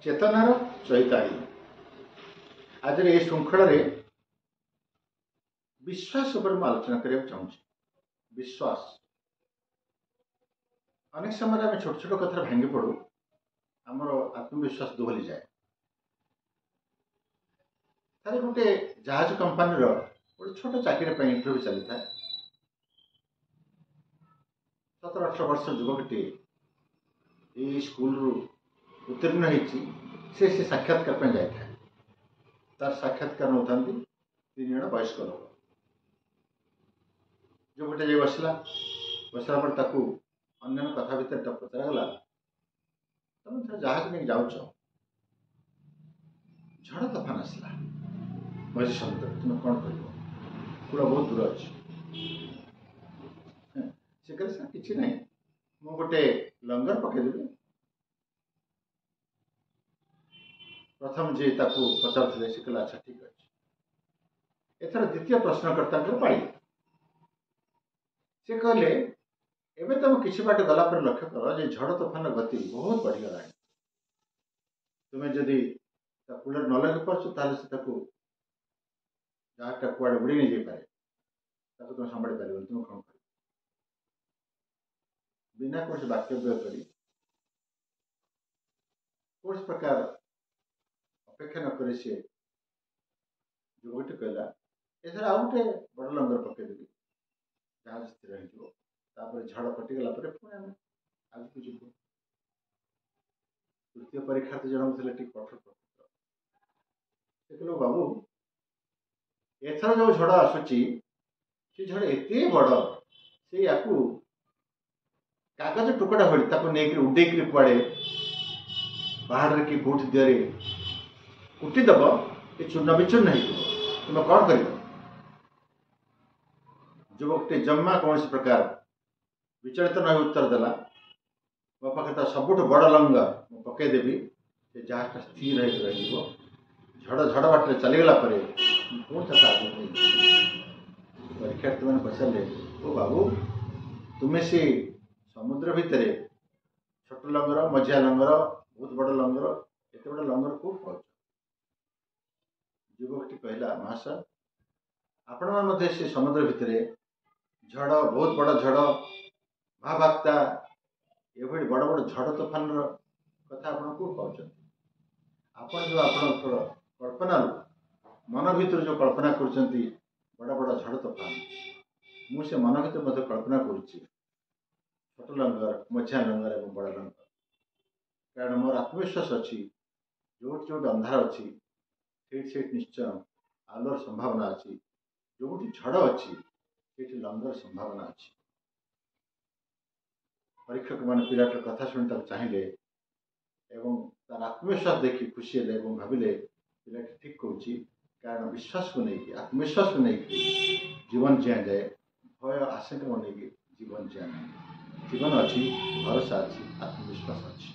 चेतनार चैताली आज ये श्रृंखला विश्वास उपर आलोचना करने चाहूँगी। विश्वास अनेक समय आम छोट छोट कथा भांगी पड़ू आमर आत्मविश्वास दोहली जाए। तार गोटे जहाज कंपानी गोटे छोट चाकरी इंटरव्यू चली था। 17-18 वर्ष युवकटी ये स्कूल उत्तीर्ण से साक्षात्कार जाए तार साक्षात्कार नौ 3 जन वयस्क लोक जो गोटे जाए बसला पर अन्य कथा भितर पचरागला तुम थे जहाज नहीं जाऊच झड़ तोफान आसला मझी समुद्र तुम कौन कर कूल बहुत दूर अच्छे से कहे सर कि ना मु गोटे लंगर पकईदेवी। प्रथम जी पचार से कहला अच्छा ठीक अच्छे। एथर द्वितीय प्रश्नकर्ता पाई से कहले एवं तुम किसी बाट गला पर लक्ष्य कर जे झड़ तोफान गति बहुत बढ़ीगला। तुम्हें जदि कूलर न लगे पार्छ से जहाज कुआड़े उड़ी नहीं जापे तुम संभाली पार तुम कौन कर बिना कौन वाक्य व्यय कर कौन प्रकार अपेक्षा नक सी युवकटी कहला एथर आउ गोटे बड़ लंगर पकईदेवी जहाज स्थिर हो झड़ कटिगला पुणी आम आगे जीव। तृतीय परीक्षार्थी जनक थे कठोर प्रकृतर से कहल बाबू एथर जो झड़ आसूची से झड़ एत बड़ से या कागज टुकड़ा भली नहीं उड़े कुआड़े पहाड़ कि कौट दिए कुटिदेव ये चूर्ण विचूर्ण हो तुम कौन कर। युवकटी जम्मा कौन प्रकार विचलित न उत्तर देला मो पाखे सबुठ बड़ लंगर मु पकईदेवी से जहाज स्थिर झड़ झड़ बाट चलीगला पुणी परीक्षार्थी मैंने पचारे ओ बाबू तुम्हें से समुद्र भितर छोट लंगर मझिया लंगर बहुत बड़ लंगर एत बड़ लंगर कौट पाच। युवकटी कहला महाशय आपण से समुद्र भितर झड़ बहुत बड़ झड़ महाबात्या ये बड़ बड़ झड़ तोफान कथा आप कौट पाँच जो आप कल्पना मन भर जो कल्पना कर बड़ बड़ झड़ तोफान मुझे मन भर कल्पना करुच्ची छोट लंगर मझिया लंगर और बड़ लंगर कारण मोर आत्मविश्वास अच्छी जो जो अंधार अच्छी से निश्चय आलोर संभावना अच्छी जो झड़ अच्छी से लंगर संभावना अच्छी। परीक्षक मैंने पिलाटर कथा शुणी चाहिए एवं तार आत्मविश्वास देखी खुशी हेले भाविले पिला ठीक कौच कारण विश्वास को लेकिन आत्मविश्वास को लेकिन जीवन जिया जाए भय आशंका को लेकिन जीवन जिया नहीं जीवन अच्छी भरोसा अच्छी आत्मविश्वास अच्छी।